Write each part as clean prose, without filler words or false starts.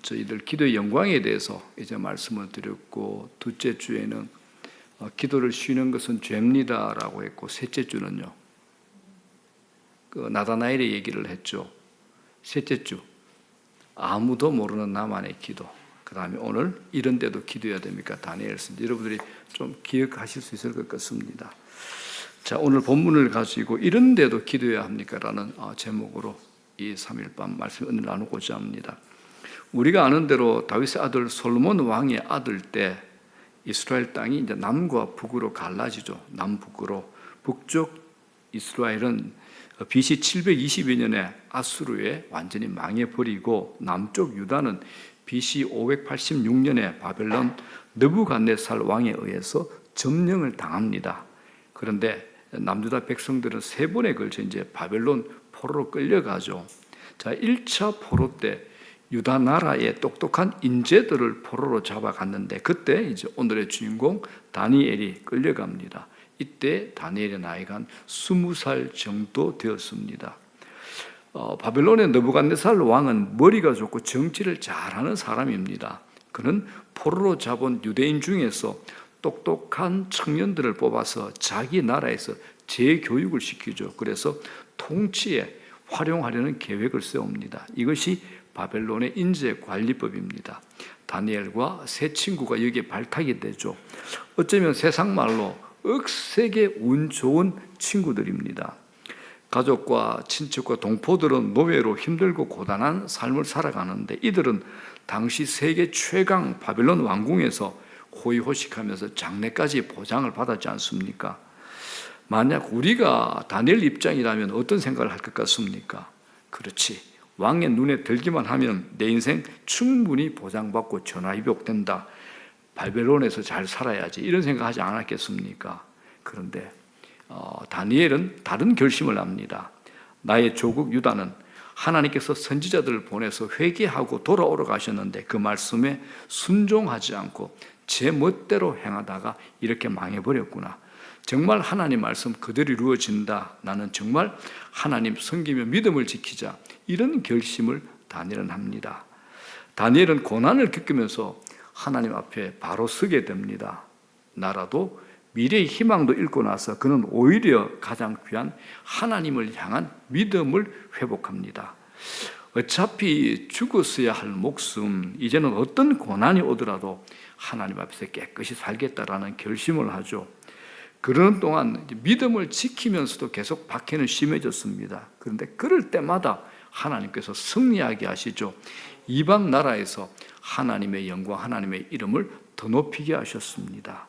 저희들 기도의 영광에 대해서 이제 말씀을 드렸고, 둘째 주에는 기도를 쉬는 것은 죄입니다라고 했고, 셋째 주는요 나다나엘의 얘기를 했죠. 셋째 주 아무도 모르는 나만의 기도. 그 다음에 오늘 이런 데도 기도해야 됩니까? 다니엘서. 여러분들이 좀 기억하실 수 있을 것 같습니다. 자, 오늘 본문을 가지고 이런 데도 기도해야 합니까? 라는 제목으로 이 3일 밤 말씀을 오늘 나누고자 합니다. 우리가 아는 대로 다윗의 아들 솔로몬 왕의 아들 때 이스라엘 땅이 이제 남과 북으로 갈라지죠. 남북으로. 북쪽 이스라엘은 BC 720여 년에 아수르에 완전히 망해버리고, 남쪽 유다는 BC 586년에 바벨론 느부갓네살 왕에 의해서 점령을 당합니다. 그런데 남유다 백성들은 세 번에 걸쳐 이제 바벨론 포로로 끌려가죠. 자, 1차 포로 때 유다 나라의 똑똑한 인재들을 포로로 잡아갔는데, 그때 이제 오늘의 주인공 다니엘이 끌려갑니다. 이때 다니엘의 나이가 한 20살 정도 되었습니다. 바벨론의 느부갓네살 왕은 머리가 좋고 정치를 잘하는 사람입니다. 그는 포로로 잡은 유대인 중에서 똑똑한 청년들을 뽑아서 자기 나라에서 재교육을 시키죠. 그래서 통치에 활용하려는 계획을 세웁니다. 이것이 바벨론의 인재관리법입니다. 다니엘과 세 친구가 여기에 발탁이 되죠. 어쩌면 세상 말로 억세게 운 좋은 친구들입니다. 가족과 친척과 동포들은 노예로 힘들고 고단한 삶을 살아가는데, 이들은 당시 세계 최강 바벨론 왕궁에서 호의호식하면서 장래까지 보장을 받았지 않습니까? 만약 우리가 다니엘 입장이라면 어떤 생각을 할 것 같습니까? 그렇지, 왕의 눈에 들기만 하면 내 인생 충분히 보장받고 전화위복된다, 바벨론에서 잘 살아야지, 이런 생각하지 않았겠습니까? 그런데 다니엘은 다른 결심을 합니다. 나의 조국 유다는 하나님께서 선지자들을 보내서 회개하고 돌아오러 가셨는데 그 말씀에 순종하지 않고 제 멋대로 행하다가 이렇게 망해버렸구나. 정말 하나님 말씀 그대로 이루어진다. 나는 정말 하나님 섬기며 믿음을 지키자. 이런 결심을 다니엘은 합니다. 다니엘은 고난을 겪으면서 하나님 앞에 바로 서게 됩니다. 나라도 미래의 희망도 잃고 나서 그는 오히려 가장 귀한 하나님을 향한 믿음을 회복합니다. 어차피 죽었어야 할 목숨, 이제는 어떤 고난이 오더라도 하나님 앞에서 깨끗이 살겠다라는 결심을 하죠. 그러는 동안 믿음을 지키면서도 계속 박해는 심해졌습니다. 그런데 그럴 때마다 하나님께서 승리하게 하시죠. 이방 나라에서 하나님의 영광, 하나님의 이름을 더 높이게 하셨습니다.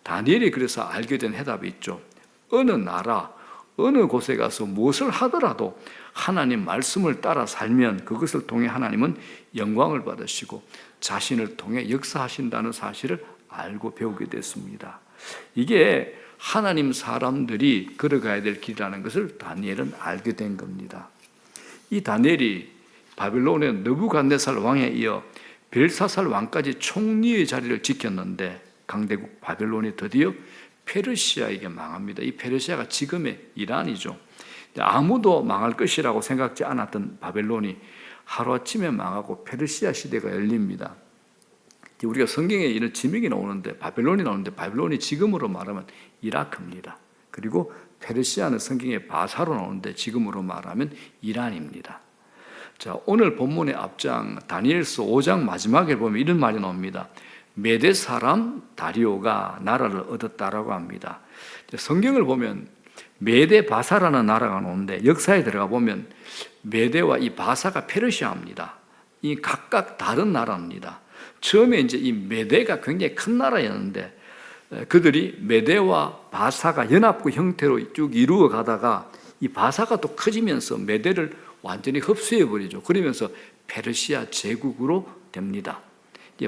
다니엘이 그래서 알게 된 해답이 있죠. 어느 나라, 어느 곳에 가서 무엇을 하더라도 하나님 말씀을 따라 살면 그것을 통해 하나님은 영광을 받으시고 자신을 통해 역사하신다는 사실을 알고 배우게 됐습니다. 이게 하나님 사람들이 걸어가야 될 길이라는 것을 다니엘은 알게 된 겁니다. 이 다니엘이 바벨론의 느부갓네살 왕에 이어 벨사살 왕까지 총리의 자리를 지켰는데, 강대국 바벨론이 드디어 페르시아에게 망합니다. 이 페르시아가 지금의 이란이죠. 아무도 망할 것이라고 생각지 않았던 바벨론이 하루아침에 망하고 페르시아 시대가 열립니다. 우리가 성경에 이런 지명이 나오는데, 바벨론이 나오는데, 바벨론이 지금으로 말하면 이라크입니다. 그리고 페르시아는 성경에 바사로 나오는데 지금으로 말하면 이란입니다. 자, 오늘 본문의 앞장 다니엘서 5장 마지막에 보면 이런 말이 나옵니다. 메대 사람 다리오가 나라를 얻었다라고 합니다. 성경을 보면 메대 바사라는 나라가 나오는데, 역사에 들어가 보면 메대와 이 바사가 페르시아입니다. 이 각각 다른 나라입니다. 처음에 이제 이 메대가 굉장히 큰 나라였는데, 그들이 메대와 바사가 연합국 형태로 쭉 이루어 가다가 이 바사가 또 커지면서 메대를 완전히 흡수해 버리죠. 그러면서 페르시아 제국으로 됩니다.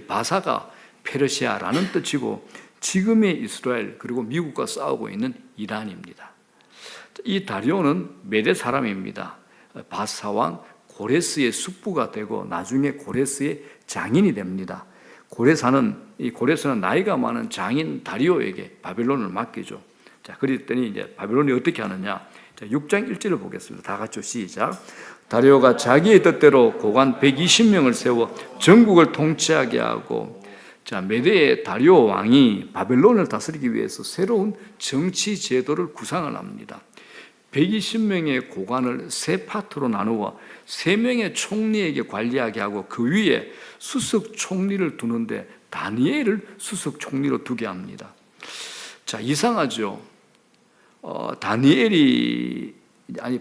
바사가 페르시아라는 뜻이고 지금의 이스라엘 그리고 미국과 싸우고 있는 이란입니다. 이 다리오는 메대 사람입니다. 바사왕 고레스의 숙부가 되고 나중에 고레스의 장인이 됩니다. 고레스는 나이가 많은 장인 다리오에게 바벨론을 맡기죠. 자, 그랬더니 이제 바벨론이 어떻게 하느냐? 자, 6장 1절을 보겠습니다. 다 같이 시작. 다리오가 자기의 뜻대로 고관 120명을 세워 전국을 통치하게 하고, 자, 메대의 다리오 왕이 바벨론을 다스리기 위해서 새로운 정치 제도를 구상을 합니다. 120명의 고관을 세 파트로 나누어 3명의 총리에게 관리하게 하고 그 위에 수석 총리를 두는데 다니엘을 수석 총리로 두게 합니다. 자, 이상하죠.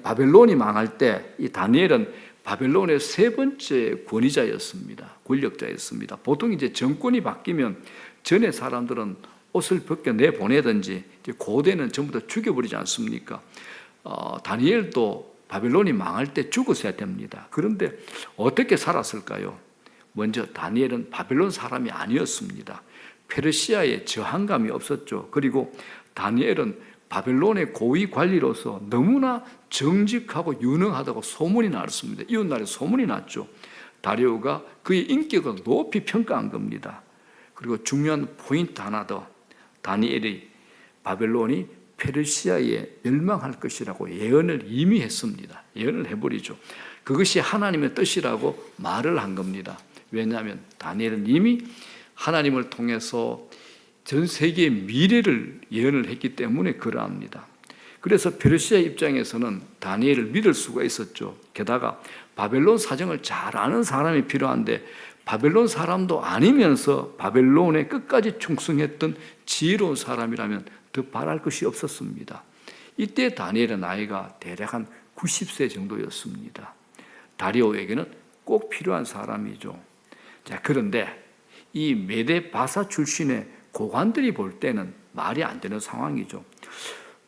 바벨론이 망할 때 이 다니엘은 바벨론의 3번째 권위자였습니다. 권력자였습니다. 보통 이제 정권이 바뀌면 전에 사람들은 옷을 벗겨 내보내든지 고대는 전부 다 죽여버리지 않습니까? 다니엘도 바벨론이 망할 때 죽었어야 됩니다. 그런데 어떻게 살았을까요? 먼저 다니엘은 바벨론 사람이 아니었습니다. 페르시아에 저항감이 없었죠. 그리고 다니엘은 바벨론의 고위 관리로서 너무나 정직하고 유능하다고 소문이 났습니다. 이웃나라에 소문이 났죠. 다리오가 그의 인격을 높이 평가한 겁니다. 그리고 중요한 포인트 하나 더, 다니엘이 바벨론이 페르시아에 멸망할 것이라고 예언을 이미 했습니다. 예언을 해버리죠. 그것이 하나님의 뜻이라고 말을 한 겁니다. 왜냐하면 다니엘은 이미 하나님을 통해서 전 세계의 미래를 예언을 했기 때문에 그러합니다. 그래서 페르시아 입장에서는 다니엘을 믿을 수가 있었죠. 게다가 바벨론 사정을 잘 아는 사람이 필요한데 바벨론 사람도 아니면서 바벨론에 끝까지 충성했던 지혜로운 사람이라면 더 바랄 것이 없었습니다. 이때 다니엘의 나이가 대략 한 90세 정도였습니다. 다리오에게는 꼭 필요한 사람이죠. 자, 그런데 이 메데 바사 출신의 고관들이 볼 때는 말이 안 되는 상황이죠.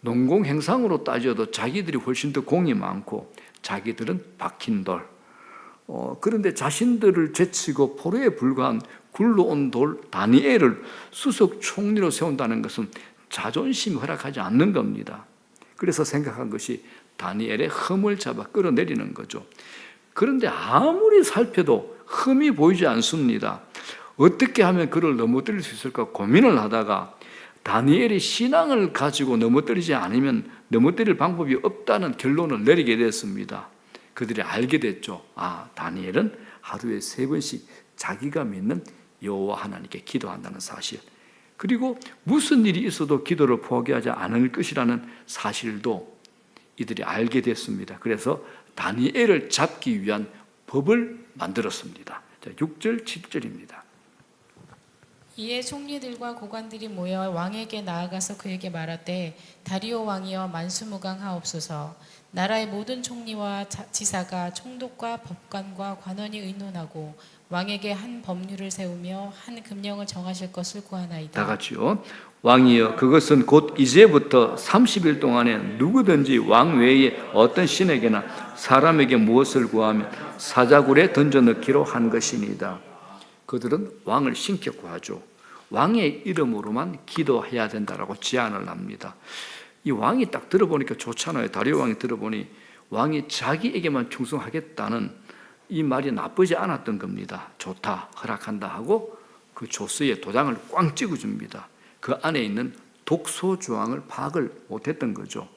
농공 행상으로 따져도 자기들이 훨씬 더 공이 많고 자기들은 박힌 돌. 그런데 자신들을 제치고 포로에 불과한 굴러온 돌 다니엘을 수석 총리로 세운다는 것은 자존심이 허락하지 않는 겁니다. 그래서 생각한 것이 다니엘의 흠을 잡아 끌어내리는 거죠. 그런데 아무리 살펴도 흠이 보이지 않습니다. 어떻게 하면 그를 넘어뜨릴 수 있을까 고민을 하다가 다니엘이 신앙을 가지고 넘어뜨리지 않으면 넘어뜨릴 방법이 없다는 결론을 내리게 됐습니다. 그들이 알게 됐죠. 다니엘은 하루에 3번씩 자기가 믿는 여호와 하나님께 기도한다는 사실, 그리고 무슨 일이 있어도 기도를 포기하지 않을 것이라는 사실도 이들이 알게 됐습니다. 그래서 다니엘을 잡기 위한 법을 만들었습니다. 6절, 7절입니다. 이에 총리들과 고관들이 모여 왕에게 나아가서 그에게 말하되 다리오 왕이여 만수무강하옵소서. 나라의 모든 총리와 지사가 총독과 법관과 관원이 의논하고 왕에게 한 법률을 세우며 한 금령을 정하실 것을 구하나이다. 다 같이요. 왕이여 그것은 곧 이제부터 30일 동안에 누구든지 왕 외에 어떤 신에게나 사람에게 무엇을 구하면 사자굴에 던져넣기로 한 것이니이다. 그들은 왕을 신격화하죠. 왕의 이름으로만 기도해야 된다라고 제안을 합니다. 이 왕이 딱 들어보니까 좋잖아요. 다리오 왕이 들어보니 왕이 자기에게만 충성하겠다는 이 말이 나쁘지 않았던 겁니다. 좋다, 허락한다 하고 그 조서에 도장을 꽝 찍어줍니다. 그 안에 있는 독소 조항을 파악을 못했던 거죠.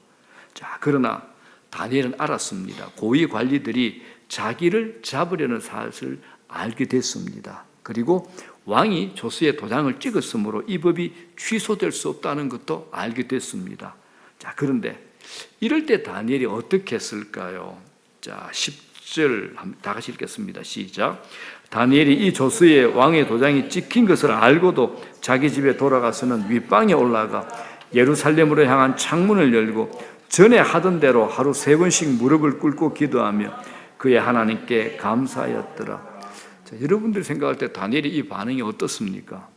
자, 그러나 다니엘은 알았습니다. 고위 관리들이 자기를 잡으려는 사실을 알게 됐습니다. 그리고 왕이 조서에 도장을 찍었으므로 이 법이 취소될 수 없다는 것도 알게 됐습니다. 자, 그런데 이럴 때 다니엘이 어떻게 했을까요? 자, 10절 다 같이 읽겠습니다. 시작. 다니엘이 이 조서에 왕의 도장이 찍힌 것을 알고도 자기 집에 돌아가서는 윗방에 올라가 예루살렘으로 향한 창문을 열고 전에 하던 대로 하루 3번씩 무릎을 꿇고 기도하며 그의 하나님께 감사하였더라. 자, 여러분들이 생각할 때 다니엘의 이 반응이 어떻습니까?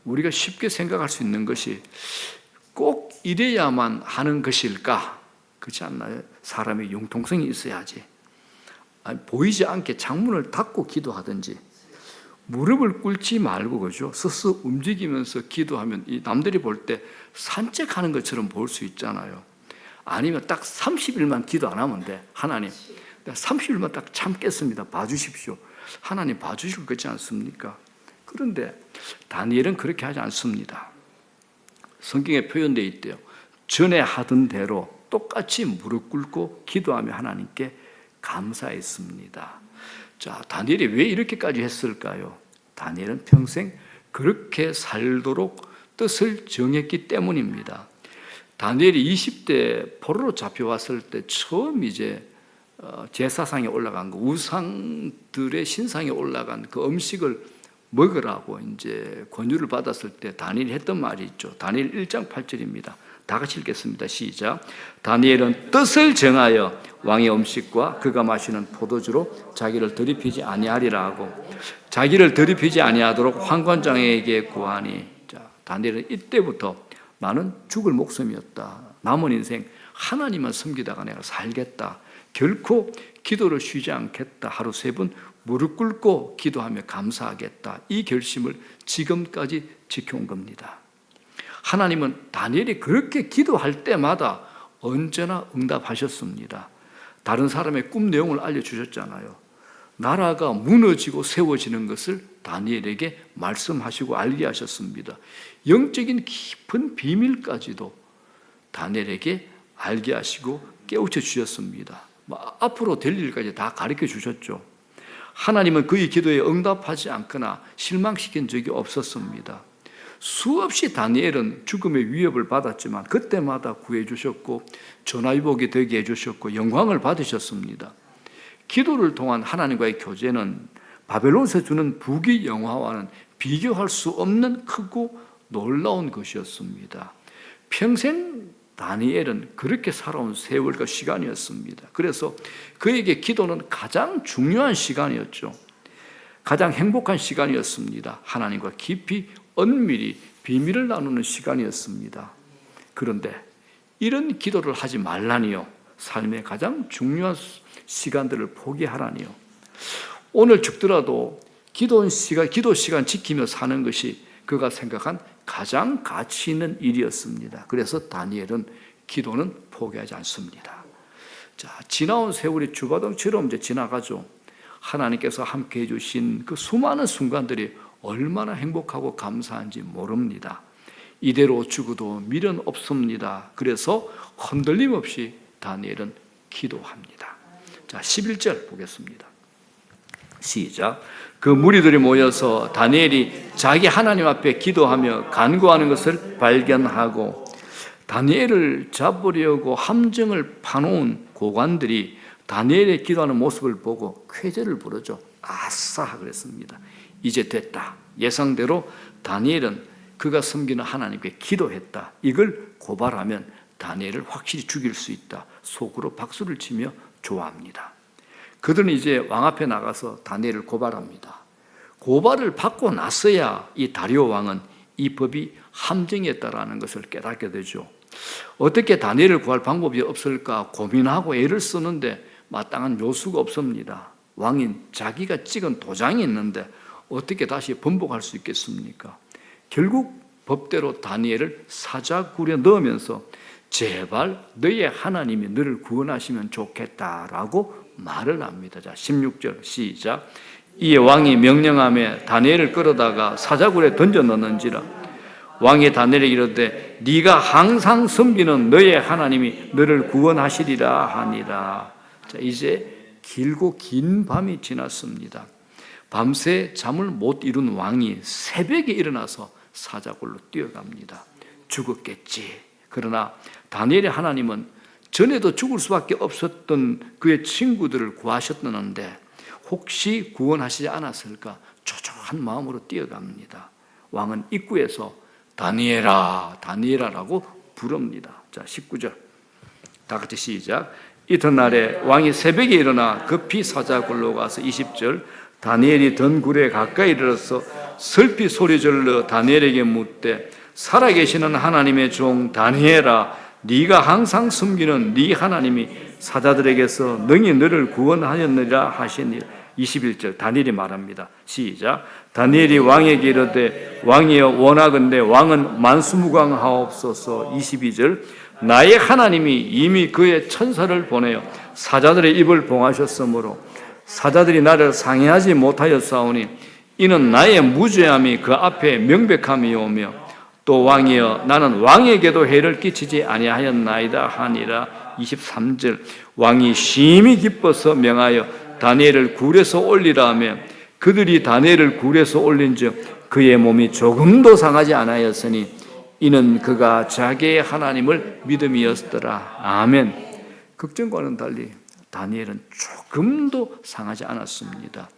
우리가 쉽게 생각할 수 있는 것이 꼭 이래야만 하는 것일까? 그렇지 않나요? 사람의 융통성이 있어야지. 보이지 않게 창문을 닫고 기도하든지 무릎을 꿇지 말고 그죠? 서서 움직이면서 기도하면 이 남들이 볼 때 산책하는 것처럼 볼 수 있잖아요. 아니면 딱 30일만 기도 안 하면 돼. 하나님, 내가 30일만 딱 참겠습니다. 봐주십시오. 하나님 봐주실 것 같지 않습니까? 그런데 다니엘은 그렇게 하지 않습니다. 성경에 표현되어 있대요. 전에 하던 대로 똑같이 무릎 꿇고 기도하며 하나님께 감사했습니다. 자, 다니엘이 왜 이렇게까지 했을까요? 다니엘은 평생 그렇게 살도록 뜻을 정했기 때문입니다. 다니엘이 20대 포로로 잡혀왔을 때 처음 이제 제사상에 올라간 거, 우상들의 신상에 올라간 그 음식을 먹으라고 이제 권유를 받았을 때 다니엘이 했던 말이 있죠. 다니엘 1장 8절입니다. 다 같이 읽겠습니다. 시작. 다니엘은 뜻을 정하여 왕의 음식과 그가 마시는 포도주로 자기를 더럽히지 아니하리라 하고 자기를 더럽히지 아니하도록 환관장에게 구하니. 자, 다니엘은 이때부터 나는 죽을 목숨이었다. 남은 인생 하나님만 섬기다가 내가 살겠다. 결코 기도를 쉬지 않겠다. 하루 3번 무릎 꿇고 기도하며 감사하겠다. 이 결심을 지금까지 지켜온 겁니다. 하나님은 다니엘이 그렇게 기도할 때마다 언제나 응답하셨습니다. 다른 사람의 꿈 내용을 알려주셨잖아요. 나라가 무너지고 세워지는 것을 다니엘에게 말씀하시고 알게 하셨습니다. 영적인 깊은 비밀까지도 다니엘에게 알게 하시고 깨우쳐 주셨습니다. 앞으로 될 일까지 다 가르쳐 주셨죠. 하나님은 그의 기도에 응답하지 않거나 실망시킨 적이 없었습니다. 수없이 다니엘은 죽음의 위협을 받았지만 그때마다 구해주셨고 전화위복이 되게 해주셨고 영광을 받으셨습니다. 기도를 통한 하나님과의 교제는 바벨론에서 주는 부귀 영화와는 비교할 수 없는 크고 놀라운 것이었습니다. 평생 다니엘은 그렇게 살아온 세월과 시간이었습니다. 그래서 그에게 기도는 가장 중요한 시간이었죠. 가장 행복한 시간이었습니다. 하나님과 깊이 은밀히 비밀을 나누는 시간이었습니다. 그런데 이런 기도를 하지 말라니요. 삶의 가장 중요한 시간들을 포기하라니요. 오늘 죽더라도 기도 시간 지키며 사는 것이 그가 생각한 가장 가치 있는 일이었습니다. 그래서 다니엘은 기도는 포기하지 않습니다. 자, 지나온 세월이 주바등처럼 이제 지나가죠. 하나님께서 함께 해주신 그 수많은 순간들이 얼마나 행복하고 감사한지 모릅니다. 이대로 죽어도 미련 없습니다. 그래서 흔들림 없이 다니엘은 기도합니다. 자, 11절 보겠습니다. 시작. 그 무리들이 모여서 다니엘이 자기 하나님 앞에 기도하며 간구하는 것을 발견하고 다니엘을 잡으려고 함정을 파놓은 고관들이 다니엘의 기도하는 모습을 보고 쾌재를 부르죠. 아싸 그랬습니다. 이제 됐다. 예상대로 다니엘은 그가 섬기는 하나님께 기도했다. 이걸 고발하면 다니엘을 확실히 죽일 수 있다. 속으로 박수를 치며 좋아합니다. 그들은 이제 왕 앞에 나가서 다니엘을 고발합니다. 고발을 받고 나서야 이 다리오 왕은 이 법이 함정이었다라는 것을 깨닫게 되죠. 어떻게 다니엘을 구할 방법이 없을까 고민하고 애를 쓰는데 마땅한 묘수가 없습니다. 왕인 자기가 찍은 도장이 있는데 어떻게 다시 번복할 수 있겠습니까? 결국 법대로 다니엘을 사자굴에 넣으면서 제발 너의 하나님이 너를 구원하시면 좋겠다라고 말을 합니다. 자, 16절 시작. 이에 왕이 명령하며 다니엘을 끌어다가 사자굴에 던져 넣는지라. 왕이 다니엘에게 이르되 네가 항상 섬기는 너의 하나님이 너를 구원하시리라 하니라. 자, 이제 길고 긴 밤이 지났습니다. 밤새 잠을 못 이룬 왕이 새벽에 일어나서 사자굴로 뛰어갑니다. 죽었겠지. 그러나 다니엘의 하나님은 전에도 죽을 수밖에 없었던 그의 친구들을 구하셨는데 혹시 구원하시지 않았을까 초조한 마음으로 뛰어갑니다. 왕은 입구에서 다니엘아, 다니엘아라고 부릅니다. 자, 19절 다 같이 시작. 이튿날에 왕이 새벽에 일어나 급히 사자굴로 가서 20절 다니엘이 던 굴에 가까이 이르러서 슬피 소리질러 다니엘에게 묻되 살아계시는 하나님의 종 다니엘아 네가 항상 숨기는 네 하나님이 사자들에게서 능히 너를 구원하였느니라 하시니. 21절 다니엘이 말합니다. 시작. 다니엘이 왕에게 이르되 왕이여 원하건대 왕은 만수무강하옵소서. 22절 나의 하나님이 이미 그의 천사를 보내어 사자들의 입을 봉하셨으므로 사자들이 나를 상해하지 못하였사오니 이는 나의 무죄함이 그 앞에 명백함이오며 또 왕이여 나는 왕에게도 해를 끼치지 아니하였나이다 하니라. 23절 왕이 심히 기뻐서 명하여 다니엘을 굴에서 올리라 하며 그들이 다니엘을 굴에서 올린즉 그의 몸이 조금도 상하지 않았으니 이는 그가 자기의 하나님을 믿음이었더라. 아멘. 걱정과는 달리 다니엘은 조금도 상하지 않았습니다.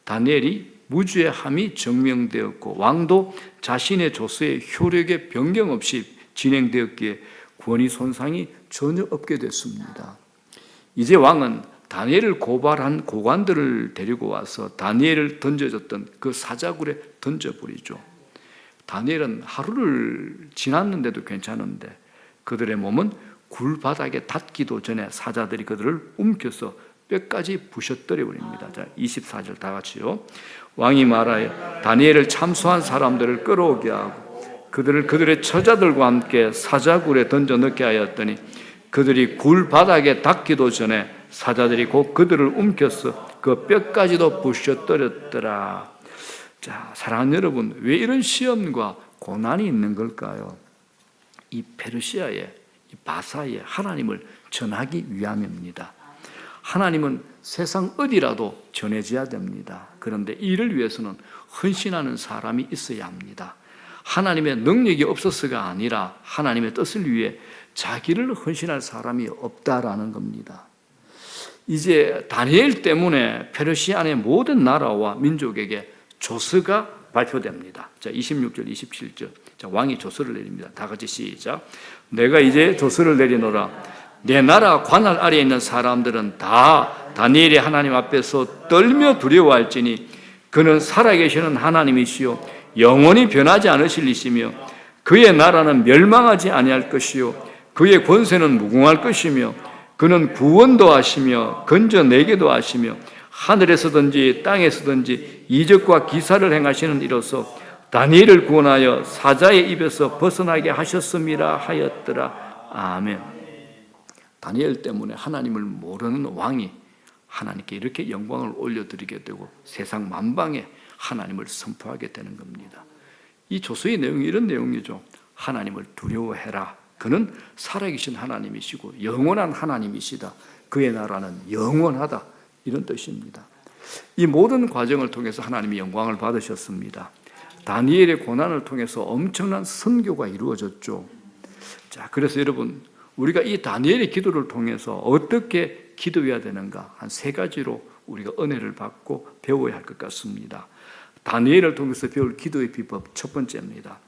다니엘이 무주의 함이 증명되었고 왕도 자신의 조서의 효력에 변경 없이 진행되었기에 권위 손상이 전혀 없게 됐습니다. 이제 왕은 다니엘을 고발한 고관들을 데리고 와서 다니엘을 던져줬던 그 사자굴에 던져버리죠. 다니엘은 하루를 지났는데도 괜찮은데 그들의 몸은 굴 바닥에 닿기도 전에 사자들이 그들을 움켜서 뼈까지 부셔뜨려 버립니다. 자, 24절 다 같이요. 왕이 말하여 다니엘을 참수한 사람들을 끌어오게 하고 그들을 그들의 처자들과 함께 사자굴에 던져 넣게 하였더니 그들이 굴 바닥에 닿기도 전에 사자들이 곧 그들을 움켜서 그 뼈까지도 부셔뜨렸더라. 자, 사랑하는 여러분, 왜 이런 시험과 고난이 있는 걸까요? 이 페르시아의 이 바사의 하나님을 전하기 위함입니다. 하나님은 세상 어디라도 전해져야 됩니다. 그런데 이를 위해서는 헌신하는 사람이 있어야 합니다. 하나님의 능력이 없어서가 아니라 하나님의 뜻을 위해 자기를 헌신할 사람이 없다라는 겁니다. 이제 다니엘 때문에 페르시아 안의 모든 나라와 민족에게 조서가 발표됩니다. 자, 26절, 27절. 자, 왕이 조서를 내립니다. 다 같이 시작. 내가 이제 조서를 내리노라. 내 나라 관할 아래에 있는 사람들은 다 다니엘의 하나님 앞에서 떨며 두려워할지니 그는 살아계시는 하나님이시요 영원히 변하지 않으실 이시며 그의 나라는 멸망하지 아니할 것이요 그의 권세는 무궁할 것이며 그는 구원도 하시며 건져내게도 하시며 하늘에서든지 땅에서든지 이적과 기사를 행하시는 이로써 다니엘을 구원하여 사자의 입에서 벗어나게 하셨음이라 하였더라. 아멘. 다니엘 때문에 하나님을 모르는 왕이 하나님께 이렇게 영광을 올려드리게 되고 세상 만방에 하나님을 선포하게 되는 겁니다. 이 조서의 내용이 이런 내용이죠. 하나님을 두려워해라. 그는 살아계신 하나님이시고 영원한 하나님이시다. 그의 나라는 영원하다. 이런 뜻입니다. 이 모든 과정을 통해서 하나님이 영광을 받으셨습니다. 다니엘의 고난을 통해서 엄청난 선교가 이루어졌죠. 자, 그래서 여러분, 우리가 이 다니엘의 기도를 통해서 어떻게 기도해야 되는가 한 세 가지로 우리가 은혜를 받고 배워야 할 것 같습니다. 다니엘을 통해서 배울 기도의 비법 첫 번째입니다.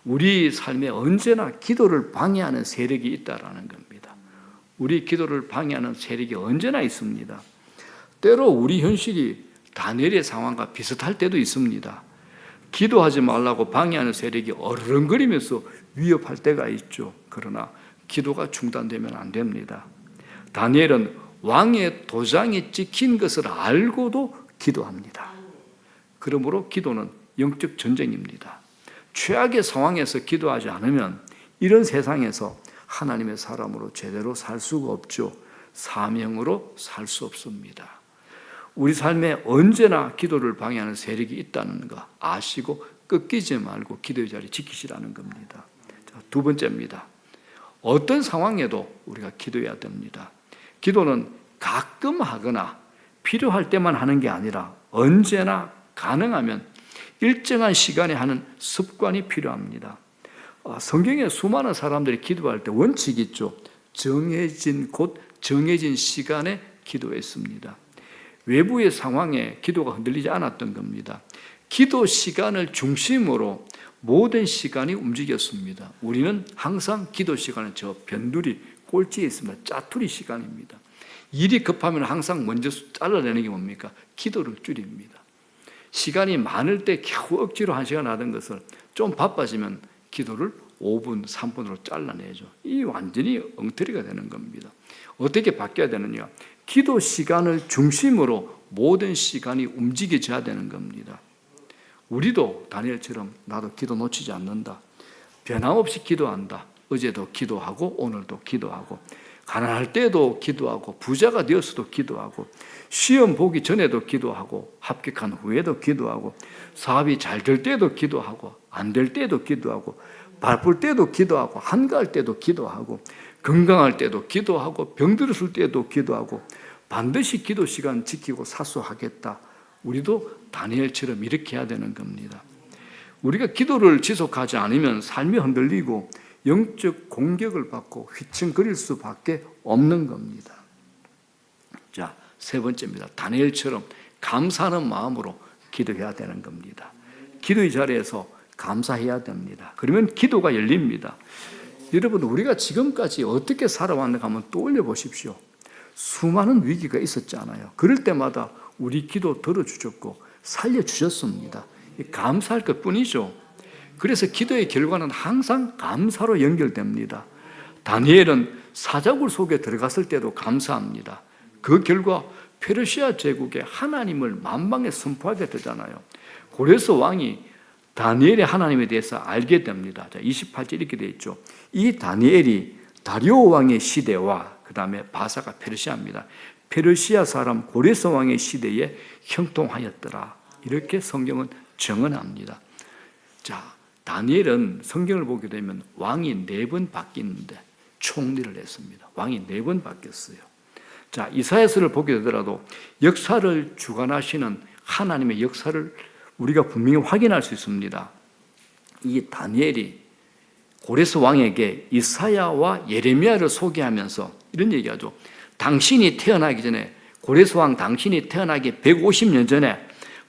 우리 삶에 언제나 기도를 방해하는 세력이 있다라는 겁니다. 우리 기도를 방해하는 세력이 언제나 있습니다. 때로 우리 현실이 다니엘의 상황과 비슷할 때도 있습니다. 기도하지 말라고 방해하는 세력이 어르렁거리면서 위협할 때가 있죠. 그러나 기도가 중단되면 안 됩니다. 다니엘은 왕의 도장이 찍힌 것을 알고도 기도합니다. 그러므로 기도는 영적 전쟁입니다. 최악의 상황에서 기도하지 않으면 이런 세상에서 하나님의 사람으로 제대로 살 수가 없죠. 사명으로 살 수 없습니다. 우리 삶에 언제나 기도를 방해하는 세력이 있다는 거 아시고 꺾이지 말고 기도의 자리 지키시라는 겁니다. 자, 두 번째입니다. 어떤 상황에도 우리가 기도해야 됩니다. 기도는 가끔 하거나 필요할 때만 하는 게 아니라 언제나 가능하면 일정한 시간에 하는 습관이 필요합니다. 성경에 수많은 사람들이 기도할 때 원칙이 있죠. 정해진 곳, 정해진 시간에 기도했습니다. 외부의 상황에 기도가 흔들리지 않았던 겁니다. 기도 시간을 중심으로 모든 시간이 움직였습니다. 우리는 항상 기도 시간은 저 변두리 꼴찌에 있습니다. 짜투리 시간입니다. 일이 급하면 항상 먼저 잘라내는 게 뭡니까? 기도를 줄입니다. 시간이 많을 때 겨우 억지로 1시간 하던 것을 좀 바빠지면 기도를 5분, 3분으로 잘라내죠. 이 완전히 엉터리가 되는 겁니다. 어떻게 바뀌어야 되느냐? 기도 시간을 중심으로 모든 시간이 움직여져야 되는 겁니다. 우리도 다니엘처럼 나도 기도 놓치지 않는다. 변함없이 기도한다. 어제도 기도하고 오늘도 기도하고 가난할 때도 기도하고 부자가 되었어도 기도하고 시험 보기 전에도 기도하고 합격한 후에도 기도하고 사업이 잘 될 때도 기도하고 안 될 때도 기도하고 바쁠 때도 기도하고 한가할 때도 기도하고 건강할 때도 기도하고 병들었을 때도 기도하고 반드시 기도 시간 지키고 사수하겠다. 우리도 다니엘처럼 이렇게 해야 되는 겁니다. 우리가 기도를 지속하지 않으면 삶이 흔들리고 영적 공격을 받고 휘청거릴 수밖에 없는 겁니다. 자, 세 번째입니다. 다니엘처럼 감사하는 마음으로 기도해야 되는 겁니다. 기도의 자리에서 감사해야 됩니다. 그러면 기도가 열립니다. 여러분, 우리가 지금까지 어떻게 살아왔는가 한번 떠올려 보십시오. 수많은 위기가 있었잖아요. 그럴 때마다 우리 기도 들어주셨고 살려주셨습니다. 감사할 것뿐이죠. 그래서 기도의 결과는 항상 감사로 연결됩니다. 다니엘은 사자굴 속에 들어갔을 때도 감사합니다. 그 결과 페르시아 제국에 하나님을 만방에 선포하게 되잖아요. 고레스 왕이 다니엘의 하나님에 대해서 알게 됩니다. 자, 28절 이렇게 되어 있죠. 이 다니엘이 다리오 왕의 시대와 그 다음에 바사가 페르시아입니다. 페르시아 사람 고레스 왕의 시대에 형통하였더라. 이렇게 성경은 정언합니다. 자, 다니엘은 성경을 보게 되면 왕이 4번 바뀌는데 총리를 했습니다. 왕이 4번 바뀌었어요. 자, 이사야서를 보게 되더라도 역사를 주관하시는 하나님의 역사를 우리가 분명히 확인할 수 있습니다. 이 다니엘이 고레스 왕에게 이사야와 예레미야를 소개하면서 이런 얘기하죠. 당신이 태어나기 전에, 고레스 왕 당신이 태어나기 150년 전에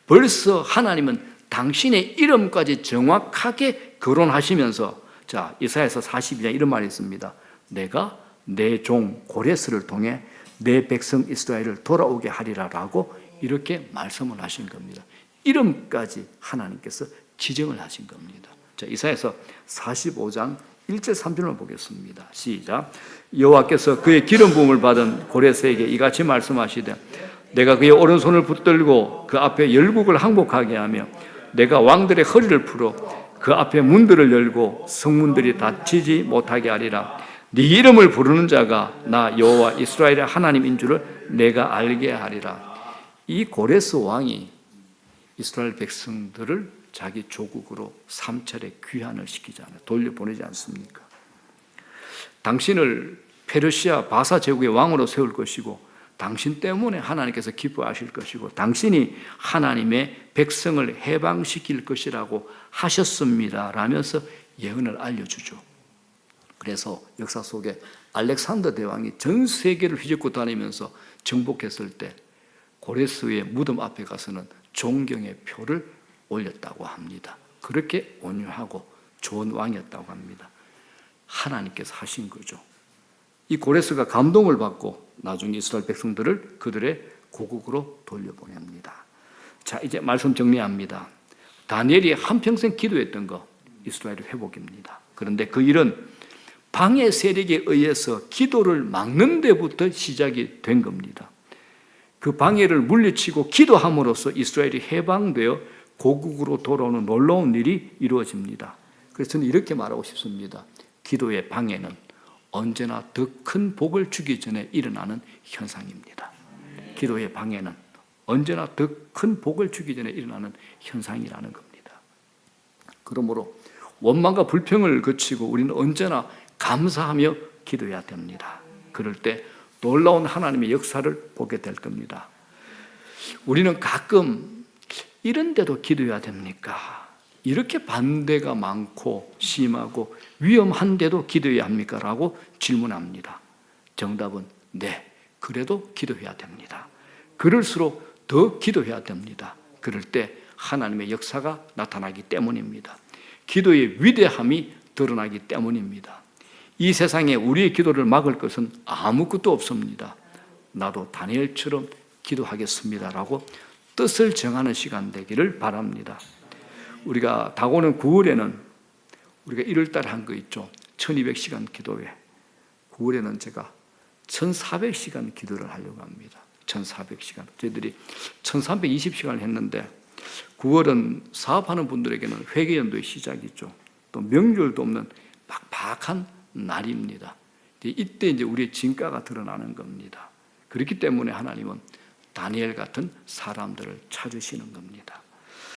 벌써 하나님은 당신의 이름까지 정확하게 거론하시면서, 자, 이사야서 42장 이런 말이 있습니다. 내가 내 종 고레스를 통해 내 백성 이스라엘을 돌아오게 하리라라고 이렇게 말씀을 하신 겁니다. 이름까지 하나님께서 지정을 하신 겁니다. 자, 이사야서 45장 1절 3절을 보겠습니다. 시작. 여호와께서 그의 기름 부음을 받은 고레스에게 이같이 말씀하시되 내가 그의 오른손을 붙들고 그 앞에 열국을 항복하게 하며 내가 왕들의 허리를 풀어 그 앞에 문들을 열고 성문들이 닫히지 못하게 하리라. 네 이름을 부르는 자가 나 여호와 이스라엘의 하나님인 줄을 내가 알게 하리라. 이 고레스 왕이 이스라엘 백성들을 자기 조국으로 3차례 귀환을 시키잖아요. 돌려보내지 않습니까? 당신을 페르시아 바사 제국의 왕으로 세울 것이고 당신 때문에 하나님께서 기뻐하실 것이고 당신이 하나님의 백성을 해방시킬 것이라고 하셨습니다 라면서 예언을 알려주죠. 그래서 역사 속에 알렉산더 대왕이 전 세계를 휘젓고 다니면서 정복했을 때 고레스의 무덤 앞에 가서는 존경의 표를 올렸다고 합니다. 그렇게 온유하고 좋은 왕이었다고 합니다. 하나님께서 하신 거죠. 이 고레스가 감동을 받고 나중에 이스라엘 백성들을 그들의 고국으로 돌려보냅니다. 자, 이제 말씀 정리합니다. 다니엘이 한평생 기도했던 거 이스라엘의 회복입니다. 그런데 그 일은 방해 세력에 의해서 기도를 막는 데부터 시작이 된 겁니다. 그 방해를 물리치고 기도함으로써 이스라엘이 해방되어 고국으로 돌아오는 놀라운 일이 이루어집니다. 그래서 저는 이렇게 말하고 싶습니다. 기도의 방해는 언제나 더 큰 복을 주기 전에 일어나는 현상입니다. 기도의 방해는 언제나 더 큰 복을 주기 전에 일어나는 현상이라는 겁니다. 그러므로 원망과 불평을 거치고 우리는 언제나 감사하며 기도해야 됩니다. 그럴 때 놀라운 하나님의 역사를 보게 될 겁니다. 우리는 가끔 이런데도 기도해야 됩니까? 이렇게 반대가 많고 심하고 위험한데도 기도해야 합니까? 라고 질문합니다. 정답은 네, 그래도 기도해야 됩니다. 그럴수록 더 기도해야 됩니다. 그럴 때 하나님의 역사가 나타나기 때문입니다. 기도의 위대함이 드러나기 때문입니다. 이 세상에 우리의 기도를 막을 것은 아무것도 없습니다. 나도 다니엘처럼 기도하겠습니다라고 뜻을 정하는 시간 되기를 바랍니다. 우리가 다가오는 9월에는 우리가 1월달에 한 거 있죠. 1200시간 기도회. 9월에는 제가 1400시간 기도를 하려고 합니다. 1400시간. 저희들이 1320시간을 했는데 9월은 사업하는 분들에게는 회계연도의 시작이죠. 또 명절도 없는 빡빡한 날입니다. 이때 이제 우리의 진가가 드러나는 겁니다. 그렇기 때문에 하나님은 다니엘 같은 사람들을 찾으시는 겁니다.